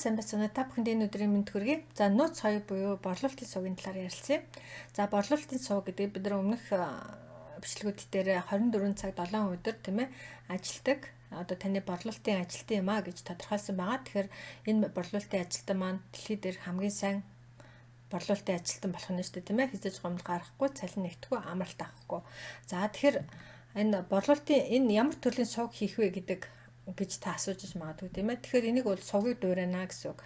сайн байна. Та бүхэнд энэ өдрийн мэнд хүргэе. За нууц соёо буюу борлуулалтын сувгийн талаар ярилцъя. За борлуулалтын сув гэдэг бид нар өмнөх бичлэгүүд дээр 24 цаг 7 өдөр тийм ээ ажилдаг. Одоо таны борлуулалтын ажилтан юм а гэж тодорхойлсон байгаа. Тэгэхээр энэ борлуулалтын ажилтан маань дэлхийд дээрх хамгийн сайн борлуулалтын ажилтан болох нь шүү дээ тийм ээ. Хязгаарч гомдол гаргахгүй, цалин нэгтгэхгүй, амралт авахгүй. За тэгэхээр энэ борлуулалтын энэ ямар төрлийн сув хийх вэ гэдэг гэж та асууж магадгүй тийм ээ. Тэгэхээр энийг бол сувгийг дуурайна гэсэн үг.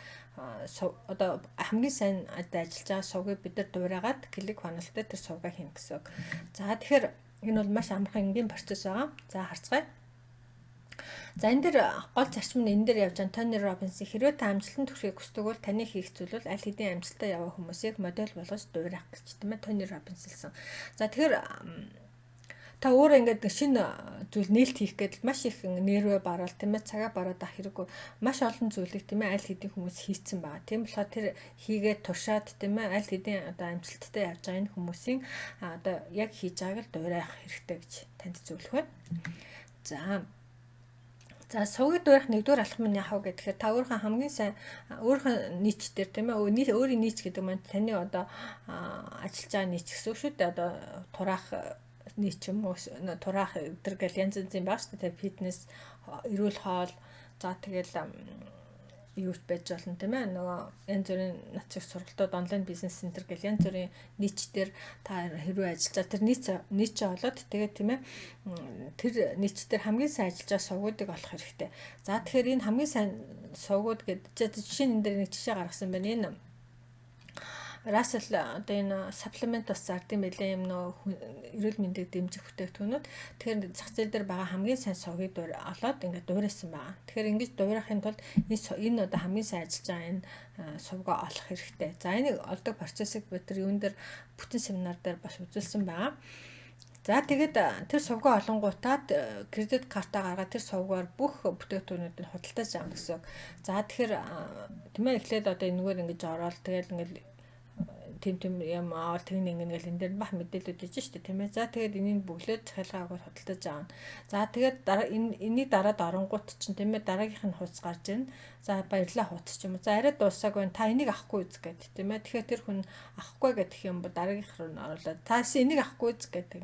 Одоо хамгийн сайн ажиллаж байгаа сувгийг бид нар дуурайгаад клик хонолтой тэр сувгаа хийнэ гэсэн үг. За тэгэхээр энэ бол маш амархан энгийн процесс байгаа. За харцгаая. За энэ дээр гол зарчим нь энэ дээр явж байгаа Тони Робинс хэрвээ та амжилтанд хүрэхийг хүсдэг бол таны хийх зүйл бол аль хэдийн амжилтаа яваа хүмүүсийг модель болгож дуурайх гэж тийм ээ Тони Робинс хэлсэн. За тэгэхээр та өөрөө ингээд шинэ зүйл нээлт хийх гэдэг маш их нервээ бараал тийм ээ цагаа бараад ах хэрэггүй маш олон зүйлийг тийм ээ аль хэдийн хүмүүс хийцэн байгаа. Тийм болохоор тэр хийгээд туршаад тийм ээ аль хэдийн одоо амжилттай явж байгаа энэ хүмүүсийн одоо яг хийж байгааг л дуурайх хэрэгтэй гэж танд зөвлөх байна. За сувгийг дуурайх нэгдүгээр алхам нь яах вэ гэхээр та өөрийнхөө хамгийн сайн өөрийнхөө нийч дээр тийм ээ өөрийн нийч гэдэг маань таны одоо ажиллаж байгаа нийч гэсэн үг шүү дээ. Одоо тураах нийч юм уу тураах өдр гэл янз янзын баг шүү дээ. Фитнес, эрүүл хоол, за тэгэл юуч байж болно тийм ээ. Нөгөө янз бүрийн нациг сургалтууд, онлайн бизнес центр гэл янз бүрийн нийчдэр та хэрвээ ажиллаж тэр нийчээ олоод тэгээд тийм ээ тэр нийчдэр хамгийн сайн ажиллаж байгаа сувгуудыг олох хэрэгтэй. За тэгэхээр энэ хамгийн сайн сувгууд гэдэг жишээ энэ дээр нэг жишээ гаргасан байна. Энэ Russell одоо энэ supplement бас зардын байлаа юм нөө эрүүл мэндийг дэмжих бүтээгдэхүүнүүд. Тэгэхээр зах зээл дээр байгаа хамгийн сайн сувгийг олоод ингээд дуурайсан байгаа. Тэгэхээр ингэж дуурайхын тулд энэ одоо хамгийн сайн ажиллаж байгаа энэ сувгаа олох хэрэгтэй. За энийг олдог процессыг бид тэр юун дээр бүтэн семинар дээр бас үзүүлсэн байгаа. За тэгээд тэр сувгаа олонгуудад кредит картаа гаргаад тэр сувгаар бүх бүтээгдэхүүнүүдийг худалдаж авах гэсэн. За тэгэхээр тийм ээ эхлээд одоо энэгээр ингэж ороод тэгээд ингээд тэм юм аавал тэгнэ ингээл энэ дээр бах мэдээлэлүүд иж штэ тийм ээ. За тэгээд энийг бүглээд цахилгаагаар худалдаж аавна. За тэгээд энийг дараад оронгууд чинь тийм ээ дараагийнх нь хуудас гарч ирнэ. За баярлалаа хуудас ч юм уу. За арай дуусаагүй та энийг авахгүй үз гэдэг тийм ээ. Тэгэхээр тэр хүн авахгүй гэдэг юм бол дараагийнх руу оруулаад та энийг авахгүй үз гэдэг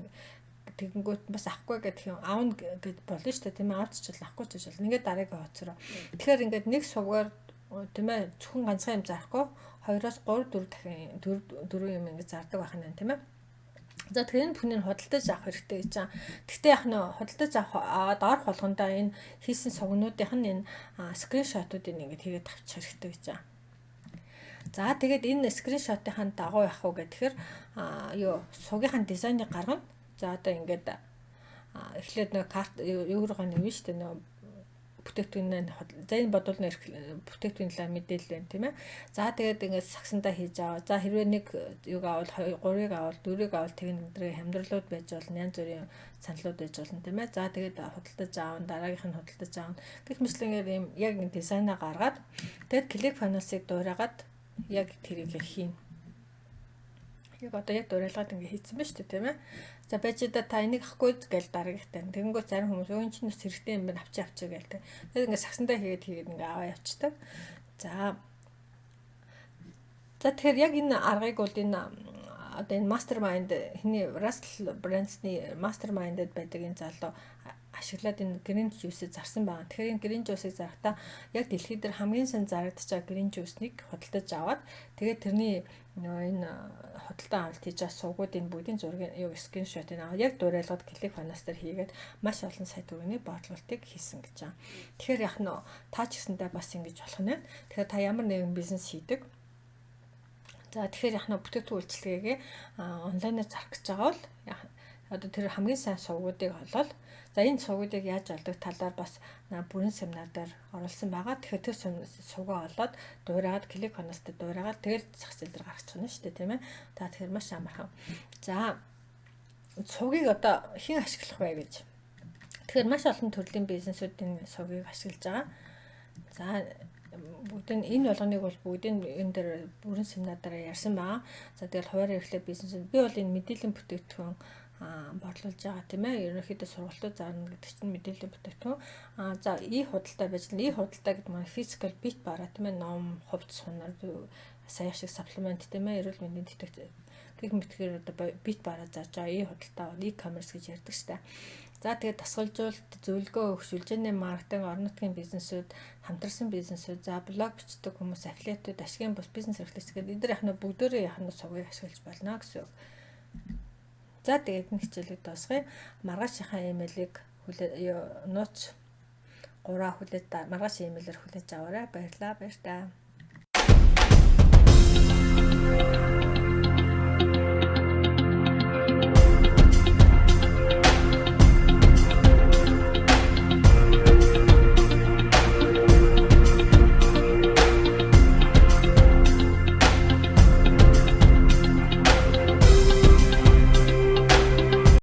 тэгэнгүүт бас авахгүй гэдэг юм аавна гэж болно штэ тийм ээ. Авч ч л авахгүй ч гэж болно. Ингээд дараагийн хуудас руу. Тэгэхээр ингээд нэг сувгаар тийм ээ зөвхөн ганцхан юм зарахгүй 2-оос 3-4 дахин 4 юм ингэ зардаг байх нь тийм ээ. За тэгэхээр энэ бүхнийг худалдаж авах хэрэгтэй гэж байна. Гэхдээ яг нь худалдаж аваад орох болгондоо энэ хийсэн сувгнуудынх нь энэ скриншотуудыг ингэ хийгээд авчих хэрэгтэй гэж байна. За тэгээд энэ скриншотын дагуу явах уу гэхээр сувгийнхаа дизайныг гаргана. За одоо ингээд эхлээд нэг карт юу руугаа нэвэн штэ нэг бүтээгдэхүүнээ за энэ бодвол бүтээгдэхүүнлээ мэдээлэл байна тийм ээ. За тэгээд ингээд сагсандаа хийж аваа. За хэрвээ нэг юг авал 3-ыг авал 4-ыг авал тэгнэ өдрийн хямдралууд байж болно. Янз бүрийн саналууд байж болно тийм ээ. За тэгээд худалдаж аавна, дараагийнх нь худалдаж аавна. Гэх мэтлэнгээр юм яг дизайнаа гаргаад тэгээд клик фанасыг дуурайгаад яг тэрийг хийнэ. Яг одоо яг дуурайлгаад ингээд хийцэн байна шүү дээ тийм ээ. За бажида та энийг ахгүй гэж дараагийнхтай. Тэгэнгүүт зарим хүмүүс өөн чинь бас хэрэгтэй юм байна авчиг гэлтэй. Тэгээд ингээд сагсандаа хийгээд ингээд аваа явчихдаг. За тэгэхээр яг энэ аргыг бол энэ одоо энэ мастермайнд хэний Russell Brunson-ы мастермайндд байдаг энэ залуу ашиглаад энэ green juice-ийг зарсан байгаа. Тэгэхээр энэ green juice-ийг зарахдаа яг дэлхийд дээр хамгийн сайн зарагдаж байгаа green juice-ыг худалдаж аваад тэгээд тэрний энэ худалдан авалт хийж байгаа сувгуудын бүгдийн зургийг скриншотыг аваад яг дуурайлгаад клик фанас дээр хийгээд маш олон сая төгрөгийн борлуулалтыг хийсэн гэж байна. Тэгэхээр яг нь та ч гэсэндээ бас ингэж болох нь. Тэгэхээр та ямар нэгэн бизнес хийдэг. За тэгэхээр яг нь бүтээгдэхүүн үйлчилгээгээ онлайнаар зарах гэж байгаа бол одоо тэр хамгийн сайн сувгуудыг олоод за энэ сувгуудыг яаж олдог талаар бас бүрэн семинар дээр оруулсан байгаа. Тэгэхээр тэр сувгаа олоод дуурайгаад клик хоностой дуурайгаад тэгэл зах зээл дээр гаргачих нь шүү дээ тийм ээ. Та тэгэхээр маш амархан. За сувгийг одоо хэн ашиглах вэ гэж. Тэгэхээр маш олон төрлийн бизнесүүдийн сувгийг ашиглаж байгаа. За бүгд энэ болгоныг бол бүгдийн энэ дээр бүрэн семинар дээр ярьсан байгаа. За тэгэл хуваарь эрхлэх бизнесүүд би бол энэ мэдээллийн бүтээгдэхүүн борлуулж байгаа тийм ээ. Ерөнхийдөө сургалтууд зарна гэдэг чинь мэдээллийн бүтээгдэхүүн. За худалдаа байж л худалдаа гэдэг маань физикал бит бараа тийм ээ. Ном, хувцас, хунар, саяхан шиг саплимент тийм ээ. Эрүүл мэндийн тэтгэх гэх мэтгээр одоо бит бараа зааж байгаа худалдаа, e-commerce гэж ярьдаг штэ. За тэгээд тасгалжуулалт, зөвлөгөө өгч, үлжээний маркетинг, орон нутгийн бизнесүүд, хамтарсан бизнесүүд, за блог бичдэг хүмүүс, аффилиатууд, ашигын бус бизнес эрхлэгч гэдэг эдгээр яхаа бүгдээрээ яхаа сугийг ашиглаж болно гэсэн үг. За тэгээд энэ хичээлийг дуусгая. Маргаашийнхаа имэйлийг нууц 3 хүлээж маргааш имэйлээр хүлээж аваарай. Баярлалаа.